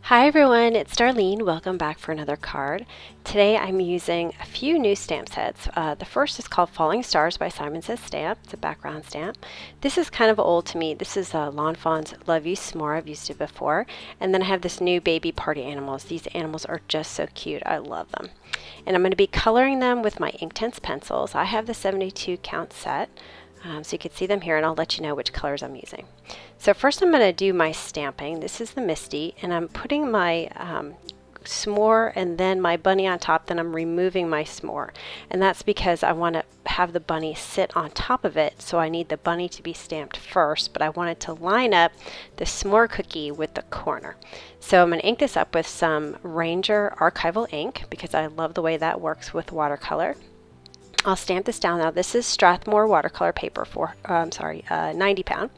Hi everyone, it's Darlene. Welcome back for another card. Today I'm using a few new stamp sets. The first is called Falling Stars by Simon Says Stamp. It's a background stamp. This is kind of old to me. This is Lawn Fawn's Love You S'more. I've used it before. And then I have this new Baby Party Animals. These animals are just so cute. I love them. And I'm going to be coloring them with my Inktense pencils. I have the 72 count set. So you can see them here, and I'll let you know which colors I'm using. So first I'm going to do my stamping. This is the Misty, and I'm putting my s'more and then my bunny on top, then I'm removing my s'more. And that's because I want to have the bunny sit on top of it, so I need the bunny to be stamped first, but I wanted to line up the s'more cookie with the corner. So I'm going to ink this up with some Ranger archival ink because I love the way that works with watercolor. I'll stamp this down now. This is Strathmore watercolor paper for 90 pound.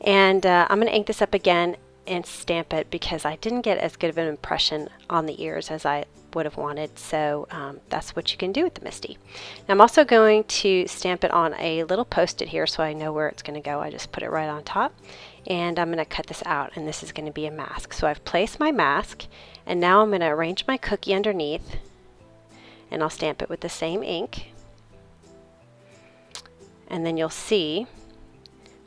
And I'm going to ink this up again and stamp it because I didn't get as good of an impression on the ears as I would have wanted. So that's what you can do with the Misty. Now I'm also going to stamp it on a little post-it here so I know where it's going to go. I just put it right on top. And I'm going to cut this out, and this is going to be a mask. So I've placed my mask, and now I'm going to arrange my cookie underneath, and I'll stamp it with the same ink. And then you'll see,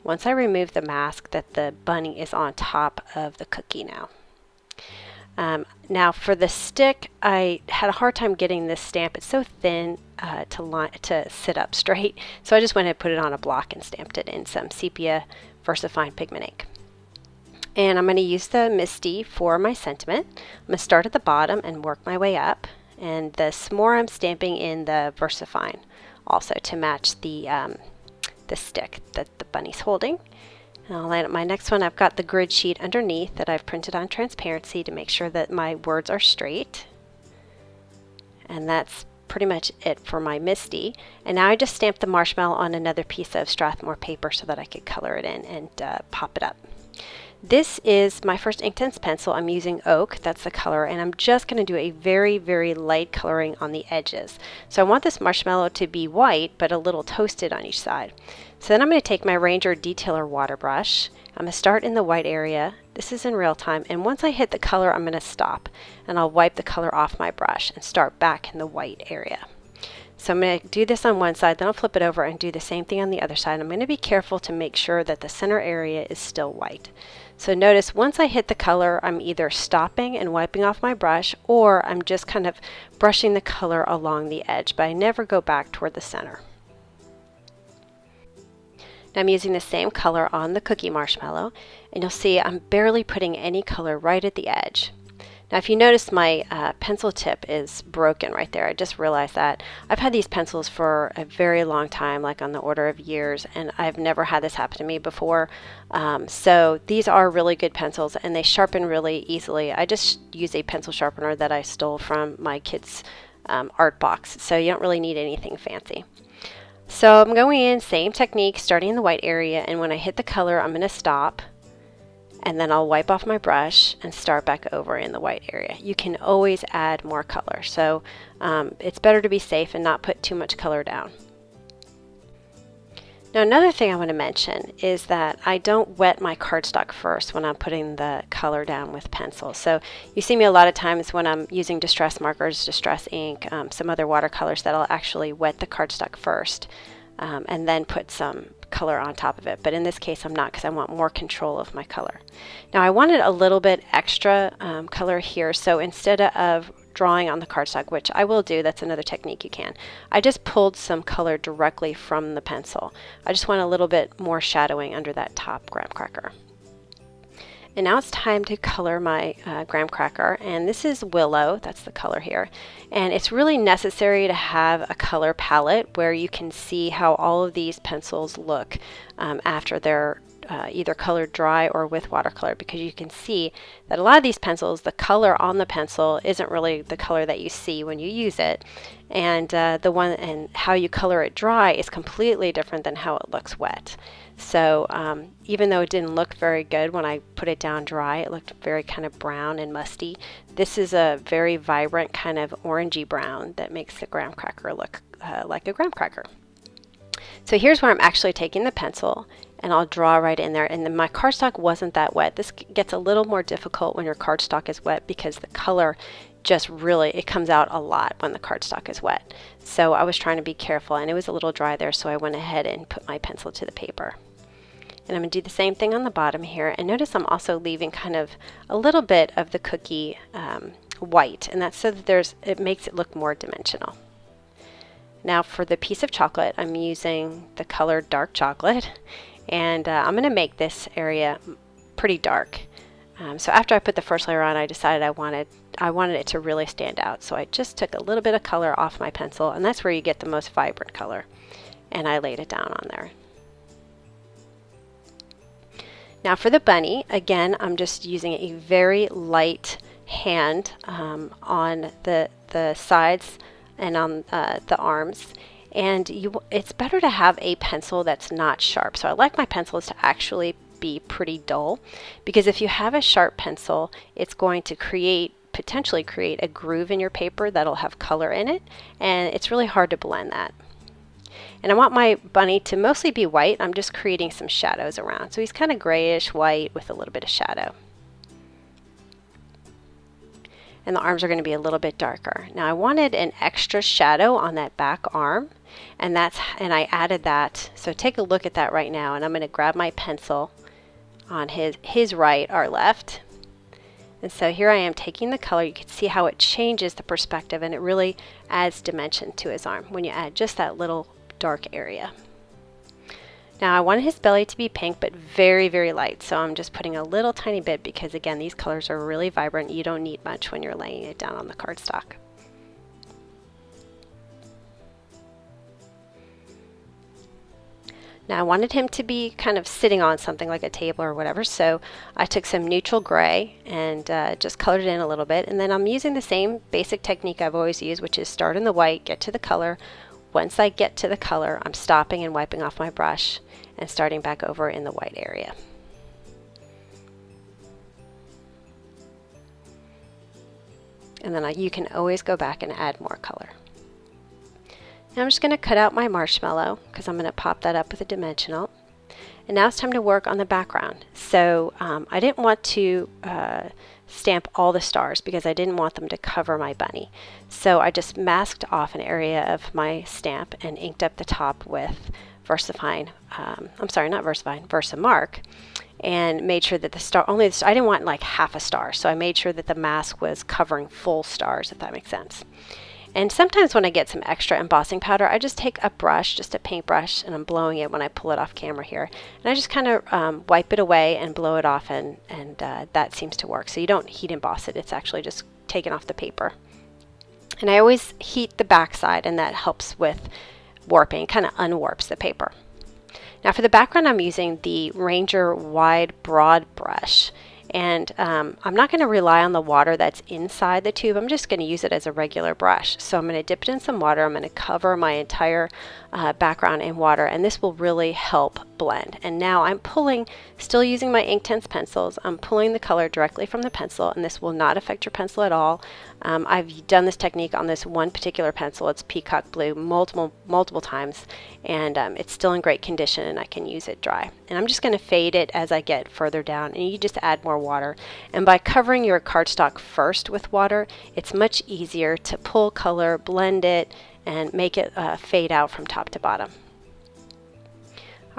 once I remove the mask, that the bunny is on top of the cookie now. Now for the stick, I had a hard time getting this stamp. It's so thin to sit up straight. So I just went ahead and put it on a block and stamped it in some sepia VersaFine pigment ink. And I'm going to use the Misty for my sentiment. I'm going to start at the bottom and work my way up. And the s'more I'm stamping in the VersaFine also to match the stick that the bunny's holding. And I'll line up my next one. I've got the grid sheet underneath that I've printed on transparency to make sure that my words are straight. And that's pretty much it for my Misty. And now I just stamped the marshmallow on another piece of Strathmore paper so that I could color it in and pop it up. This is my first Inktense pencil. I'm using Oak, that's the color, and I'm just going to do a very, very light coloring on the edges. So I want this marshmallow to be white, but a little toasted on each side. So then I'm going to take my Ranger Detailer water brush. I'm going to start in the white area. This is in real time, and once I hit the color, I'm going to stop, and I'll wipe the color off my brush and start back in the white area. So I'm going to do this on one side, then I'll flip it over and do the same thing on the other side. I'm going to be careful to make sure that the center area is still white. So notice once I hit the color, I'm either stopping and wiping off my brush, or I'm just kind of brushing the color along the edge, but I never go back toward the center. Now I'm using the same color on the cookie marshmallow, and you'll see I'm barely putting any color right at the edge. Now if you notice, my pencil tip is broken right there. I just realized that. I've had these pencils for a very long time, like on the order of years, and I've never had this happen to me before. So these are really good pencils, and they sharpen really easily. I just use a pencil sharpener that I stole from my kids' art box, so you don't really need anything fancy. So I'm going in, same technique, starting in the white area, and when I hit the color, I'm going to stop. And then I'll wipe off my brush and start back over in the white area. You can always add more color, so it's better to be safe and not put too much color down. Now another thing I want to mention is that I don't wet my cardstock first when I'm putting the color down with pencil. So you see me a lot of times when I'm using distress markers, distress ink, some other watercolors, that I'll actually wet the cardstock first and then put some color on top of it, but in this case I'm not, because I want more control of my color. Now I wanted a little bit extra color here, so instead of drawing on the cardstock, which I will do, that's another technique you can, I just pulled some color directly from the pencil. I just want a little bit more shadowing under that top graham cracker. And now it's time to color my graham cracker, and this is Willow, that's the color here. And it's really necessary to have a color palette where you can see how all of these pencils look after they're either colored dry or with watercolor, because you can see that a lot of these pencils, the color on the pencil isn't really the color that you see when you use it, and the one and how you color it dry is completely different than how it looks wet. So even though it didn't look very good when I put it down dry, it looked very kind of brown and musty. This is a very vibrant kind of orangey brown that makes the graham cracker look like a graham cracker. So here's where I'm actually taking the pencil and I'll draw right in there. And then my cardstock wasn't that wet. This gets a little more difficult when your cardstock is wet because the color just really, it comes out a lot when the cardstock is wet. So I was trying to be careful, and it was a little dry there, so I went ahead and put my pencil to the paper. And I'm going to do the same thing on the bottom here, and notice I'm also leaving kind of a little bit of the cookie white, and that's so that it makes it look more dimensional. Now for the piece of chocolate, I'm using the color dark chocolate, and I'm going to make this area pretty dark. So after I put the first layer on, I decided I wanted it to really stand out. So I just took a little bit of color off my pencil, and that's where you get the most vibrant color. And I laid it down on there. Now for the bunny, again, I'm just using a very light hand on the sides and on the arms. And it's better to have a pencil that's not sharp. So I like my pencils to actually be pretty dull, because if you have a sharp pencil, it's going to potentially create a groove in your paper that'll have color in it, and it's really hard to blend that. And I want my bunny to mostly be white. I'm just creating some shadows around. So he's kind of grayish white with a little bit of shadow. And the arms are going to be a little bit darker. Now I wanted an extra shadow on that back arm, and I added that. So take a look at that right now, and I'm going to grab my pencil on his right, our left. And so here I am taking the color. You can see how it changes the perspective, and it really adds dimension to his arm when you add just that little dark area. Now I wanted his belly to be pink, but very, very light. So I'm just putting a little tiny bit because, again, these colors are really vibrant. You don't need much when you're laying it down on the cardstock. Now I wanted him to be kind of sitting on something like a table or whatever, so I took some neutral gray and just colored it in a little bit. And then I'm using the same basic technique I've always used, which is start in the white, get to the color. Once I get to the color, I'm stopping and wiping off my brush and starting back over in the white area. And then you can always go back and add more color. Now I'm just going to cut out my marshmallow because I'm going to pop that up with a dimensional. And now it's time to work on the background. So I didn't want to stamp all the stars because I didn't want them to cover my bunny. So I just masked off an area of my stamp and inked up the top with Versamark, and made sure that I didn't want like half a star, so I made sure that the mask was covering full stars, if that makes sense. And sometimes when I get some extra embossing powder, I just take a brush, just a paintbrush, and I'm blowing it when I pull it off camera here. And I just kind of wipe it away and blow it off, and that seems to work. So you don't heat emboss it, it's actually just taken off the paper. And I always heat the back side, and that helps with warping, kind of unwarps the paper. Now for the background, I'm using the Ranger Wide Broad brush. And I'm not going to rely on the water that's inside the tube. I'm just going to use it as a regular brush. So I'm going to dip it in some water. I'm going to cover my entire background in water, and this will really help blend. And now I'm pulling, still using my Inktense pencils, I'm pulling the color directly from the pencil, and this will not affect your pencil at all. I've done this technique on this one particular pencil. It's Peacock Blue multiple times, and it's still in great condition, and I can use it dry. And I'm just going to fade it as I get further down, and you just add more water. And by covering your cardstock first with water, it's much easier to pull color, blend it, and make it fade out from top to bottom.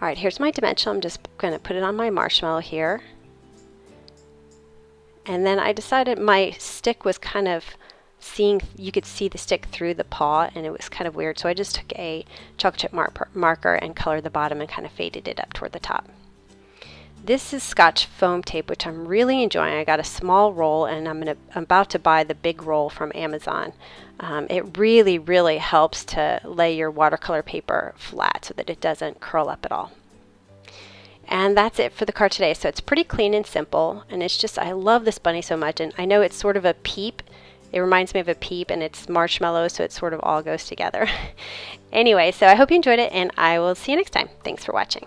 Alright, here's my dimensional. I'm just going to put it on my marshmallow here. And then I decided my stick was kind of you could see the stick through the paw, and it was kind of weird. So I just took a chocolate chip marker and colored the bottom and kind of faded it up toward the top. This is Scotch foam tape, which I'm really enjoying. I got a small roll, and I'm about to buy the big roll from Amazon. It really, really helps to lay your watercolor paper flat so that it doesn't curl up at all. And that's it for the card today. So it's pretty clean and simple, and it's just, I love this bunny so much, and I know it's sort of a peep. It reminds me of a peep, and it's marshmallow, so it sort of all goes together. Anyway, so I hope you enjoyed it, and I will see you next time. Thanks for watching.